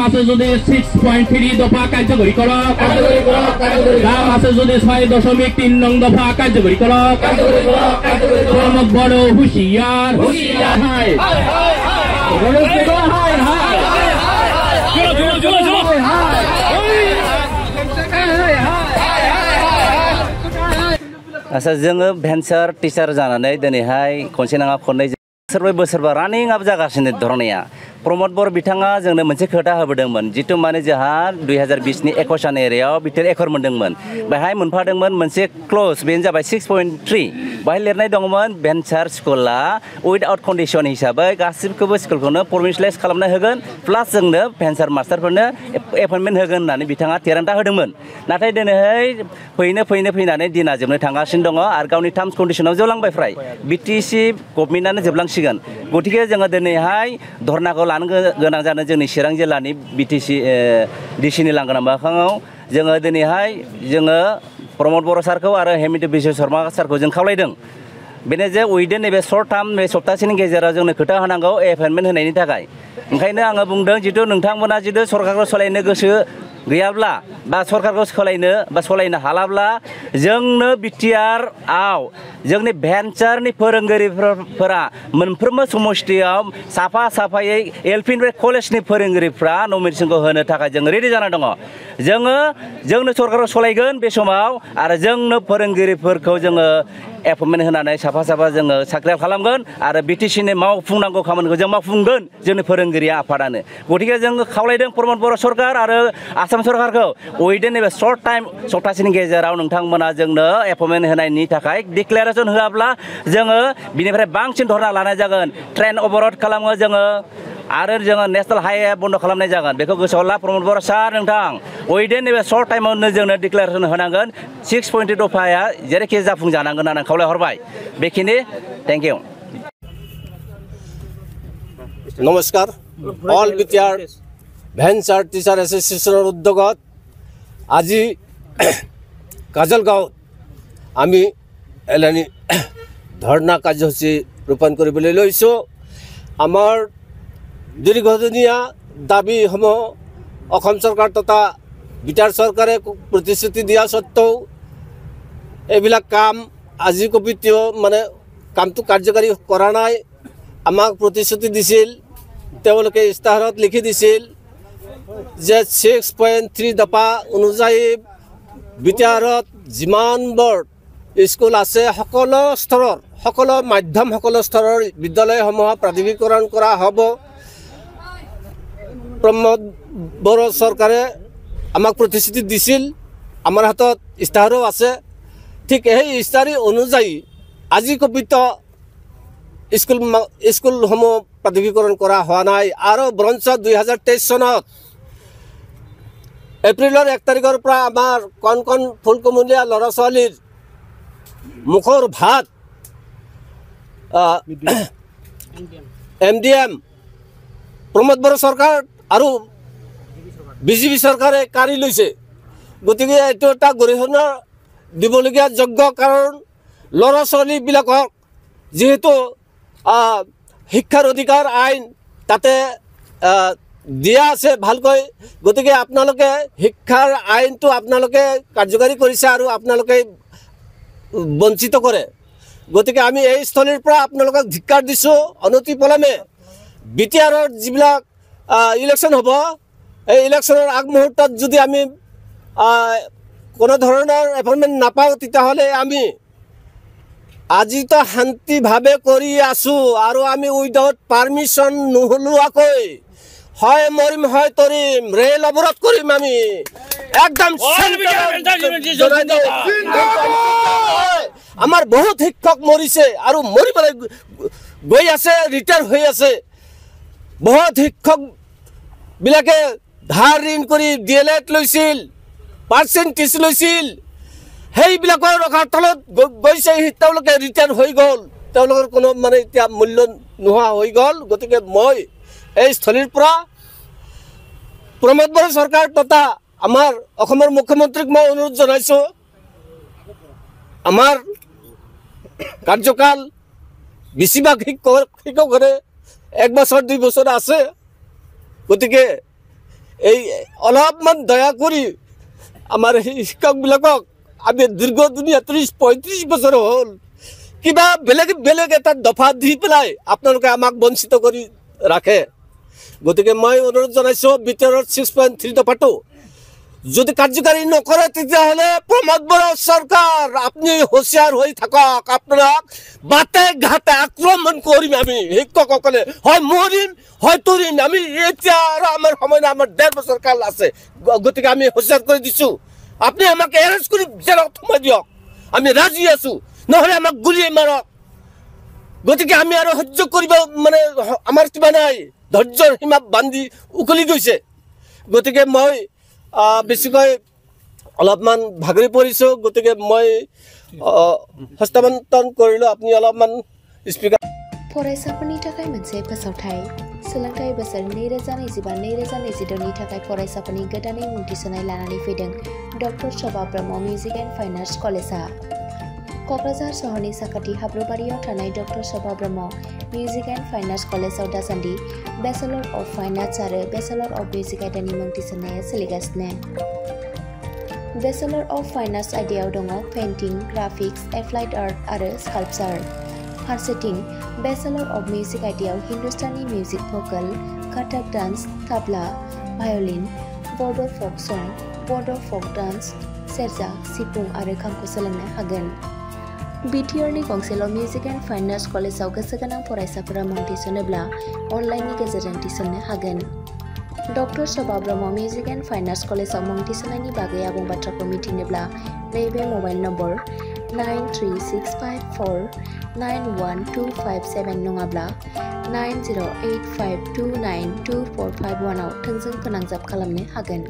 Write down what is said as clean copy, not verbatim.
আছে যদি 6.3 দফা কার্যকরী করক, দাম আছে যদি 6.3 নং দফা কার্যকরী করক। প্রমোদ বড় হুঁশিয়ার, आसा जोङो भेन्सार टिचार जानानै दिनैहाय खनसे नङा खननै बोसोरबा रानिं आप जागासिनो धरनाया प्रमोद बर बिथाङा जोंनो मोनसे खोथा होबोदोंमोन जितु माने जोंहा 2020 नि एक'सान एरियायाव बिथोर एकर मोनदोंमोन बेहाय मोनफादोंमोन मोनसे क्ल'ज बेनो जाबाय 6.3 बेहाय लिरनाय दङमोन भेन्सार स्कुला उइदाउट कन्डिसन हिसाबै गासिबखौबो स्कुलखौनो परमिसनलेस खालामना होगोन प्लास जोंनो भेन्सार मास्टारफोरनो एपइन्टमेन्ट होगोन होननानै बिथाङा थिरांथा होदोंमोन नाथाय दिनैहाय फैनानै दिना जोबनो थांगासिनो दङ आरो गावनि टार्म्स कन्डिसनाव जोबलांबाय फ्राय बिटिसि गभर्नमेन्टआनो जोबलांसिगोन गतिके जोङो दिनैहाय धरनाखौ लानो गोनां जानो जोंनि चिरां जिल्लानि बिटिसि डिसिनि लांगोना मोखाङाव जोङो दिनैहाय जोङो प्रमोद बर' सारखौ आरो हेमन्त बिश्व शर्मा सारखौ जों खावलायदों बेनो जे उइदिन नैबे सर्ट टार्म बे सप्तासेनि गेजेराव जोंनो खोथा होनांगौ एपइन्टमेन्ट होनायनि थाखाय ओंखायनो आङो बुंदों जितु नोंथांमोना जितु सरकारखौ सोलायनो गोसो गैयाब्ला बा सरकारखौ सोलायनो बा सोलायनो हालाब्ला जोंनो बिटिआरआव जोंनि भेन्सारनि फोरोंगिरिफोरा मोनफ्रोमबो समस्थियाव साफायै एलपिनिफ्राय कलेजनि फोरोंगिरिफ्रा नमिनेसनखौ होनो थाखाय जों रेडि जाना दङ जोंनो सरकारखौ सोलायगोन बे समाव आरो जोंनो फोरोंगिरिफोरखौ जोङो एपइन्टमेन्ट होनानै साफा जोङो साख्रियाव खालामगोन आरो बिटिसिनि मावफुंनांगौ खामानिखौ जों मावफुंगोन जोंनि फोरोंगिरि आफादानो गतिके जों खावलायदों प्रमोद बर' सरकार आरो आसाम सरकारखौ उइदिन नैबे सर्ट टाइम सप्तासेनि गेजेराव नोंथांमोना जोंनो एपइन्टमेन्ट होनायनि थाखाय डिक्लेरेसन होआब्ला जोङो बिनिफ्राय बांसिन धरना लानाय जागोन ट्रेन अबर'ड खालामो जोङो आरो जोङो नेशनेल हाइवे बन्द खालामनाय जागोन बेखौ गोसोआव ला प्रमोद बर' सार नोंथां उइदिन नैबे सर्ट टाइमावनो जोंनो डिक्लेरेसन होनांगोन 6.2 दफाया जेरैखि जाफुंजानांगोन होननानै खावलायहरबाय बेखिनि थेंक इउ नमस्कार ऑल बिटिआर भेन्सार टीचार एसोसिएशনৰ উদ্যোগত আজি কাজলগাঁৱত আমি এলানি ধৰ্ণা কাৰ্যসূচী ৰূপায়ণ কৰিবলৈ লৈছোঁ আমাৰ দীৰ্ঘদিনীয়া দাবীসমূহ অসম চৰকাৰ তথা বিটাৰ চৰকাৰে প্ৰতিশ্ৰুতি দিয়া সত্ত্বেও এইবিলাক কাম আজি কপিতেও মানে কামটো কাৰ্যকাৰী কৰা নাই আমাক প্ৰতিশ্ৰুতি দিছিল তেওঁলোকে ইস্তাহাৰত লিখি দিছিল যে 6.3 দফা অনুযায়ী বিটিআৰত যিমানবোৰ স্কুল আছে সকলো স্তৰৰ সকলো মাধ্যম সকলো স্তৰৰ বিদ্যালয়সমূহ প্ৰাথমিকীকৰণ কৰা হ'ব প্ৰমোদ বড়ো চৰকাৰে আমাক প্ৰতিশ্ৰুতি দিছিল আমাৰ হাতত ইস্তাহাৰো আছে ঠিক এই ইস্তাহাৰী অনুযায়ী আজি কপিত স্কুলসমূহ প্ৰাথমিকীকৰণ কৰা হোৱা নাই আৰু বৰঞ্চ 2023 চনত এপ্ৰিলৰ 1 তাৰিখৰ পৰা আমাৰ কণ ফুলকুমলীয়া ল'ৰা ছোৱালীৰ মুখৰ ভাত MDM প্ৰমোদ বড়ো চৰকাৰ আৰু বিজেপি চৰকাৰে কাঢ়ি লৈছে গতিকে এইটো এটা গৰিহণা দিবলগীয়া যোগ্য কাৰণ ল'ৰা ছোৱালীবিলাকক যেহেতু শিক্ষাৰ অধিকাৰ আইন তাতে দিয়া আছে ভালকৈ গতিকে আপোনালোকে শিক্ষাৰ আইনটো আপোনালোকে কাৰ্যকাৰী কৰিছে আৰু আপোনালোকে বঞ্চিত কৰে গতিকে আমি এই স্থলীৰ পৰা আপোনালোকক ধিক্কাৰ দিছোঁ অনতি পলমে বিটিআৰৰ যিবিলাক ইলেকশ্যন হ'ব এই ইলেকশ্যনৰ আগমুহূৰ্তত যদি আমি কোনো ধৰণৰ এপইণ্টমেণ্ট নাপাওঁ তেতিয়াহ'লে আমি আজি তো শান্তিভাৱে কৰি আছোঁ আৰু আমি উইদাউট পাৰ্মিশ্যন নোলোৱাকৈ হয় মৰিম হয় তৰিম ৰেল অৱৰোধ কৰিম আমি একদম আমাৰ বহুত শিক্ষক মৰিছে আৰু মৰিবলৈ গৈ আছে ৰিটায়াৰ হৈ আছে বহুত শিক্ষকবিলাকে ধাৰ ঋণ কৰি DLED লৈছিল পাৰ্চেণ্টেজ লৈছিল সেইবিলাকৰ ৰখাৰ তলত গৈছে তেওঁলোকে ৰিটায়াৰ হৈ গ'ল তেওঁলোকৰ কোনো মানে এতিয়া মূল্য নোহোৱা হৈ গ'ল গতিকে মই এই স্থলীৰ পৰা প্ৰমোদ বড়ো চৰকাৰ তথা আমাৰ অসমৰ মুখ্যমন্ত্ৰীক মই অনুৰোধ জনাইছোঁ আমাৰ কাৰ্যকাল বেছিভাগ শিক্ষকৰে 1 বছৰ 2 বছৰ আছে গতিকে এই অলপমান দয়া কৰি আমাৰ শিক্ষকবিলাকক আমি দীৰ্ঘ দুনিয়া 30-35 বছৰ হ'ল কিবা বেলেগ এটা দফা দি পেলাই আপোনালোকে আমাক বঞ্চিত কৰি ৰাখে গতিকে মই অনুৰোধ জনাইছোঁ ভিতৰৰ 6.3 দফাটো যদি কাৰ্যকাৰী নকৰে তেতিয়াহ'লে প্ৰমোদ বড়ো চৰকাৰ আপুনি হুঁচিয়াৰ হৈ থাকক আপোনাক বাটে ঘাটে আক্ৰমণ কৰিম আমি শিক্ষকসকলে হয় মৰিম হয় তৰিম আমি এতিয়া আৰু আমাৰ সময় নাই আমাৰ 1.5 বছৰ কাল আছে গতিকে আমি হুঁচিয়াৰ কৰি দিছোঁ আপুনি আমাক এৰেষ্ট কৰি জেলত সোমাই দিয়ক আমি ৰাজি আছোঁ নহ'লে আমাক গুলিয়ে মাৰক গতিকে আমি আৰু সহ্য কৰিব মানে আমাৰ কিবা নাই ধৈৰ্যৰ সীমা বান্ধি উকলি গৈছে গতিকে মই বেছিকৈ অলপমান ভাগৰি পৰিছোঁ গতিকে মই হস্তান্তৰণ কৰিলোঁ আপুনি অলপমান স্পিকাৰ फरायसाफोरनि थाखाय मोनसे फोसावथाय सोलोंथाइ बोसोर 2025-2026 नि थाखाय फरायसाफोरनि गोदानै मुं थिसननाय लानानै फैदों doctor Shobha Brahma music and fine arts कलेजआ क'क्राझार सहरनि साखाथि हाब्रुबारियाव थानाय doctor Shobha Brahma music and fine arts कलेजआव दासान्दि बेचेलर अफ फाइन आर्ट्स आरो बेचेलर अफ मिउजिक आयदानि मुं थिसननाया सोलिगासिनो बेचेलर अफ फाइन आर्ट्स आयदायाव दङ पेइन्टिं ग्राफिक्स एप्लाइड आर्ट आरो स्काल्पचार फारसेथिं बेचेलर अफ मिउजिक आयदायाव Hindustani music Bhokaal Kathak dance tabla violin बड' फक सं बड' फक डान्स सेरजा सिफुं आरो खामखौ सोलोंनो हागोन बिटिआरनि गंसेल' मिउजिक एन्ड फाइन आर्ट्स कलेजआव गोसोगोनां फरायसाफोरा मुं थिसनोब्ला अनलाइननि गेजेरजों थिसननो हागोन doctor Shobha Brahma music and fine arts कलेजआव मुं थिसननायनि बागै आबुं बाथ्राखौ मिथिनोब्ला नैबे मबाइल नम्बर 9365491257 नङाब्ला 9085292451 आव थोंजों फोनांजाब खालामनो हागोन।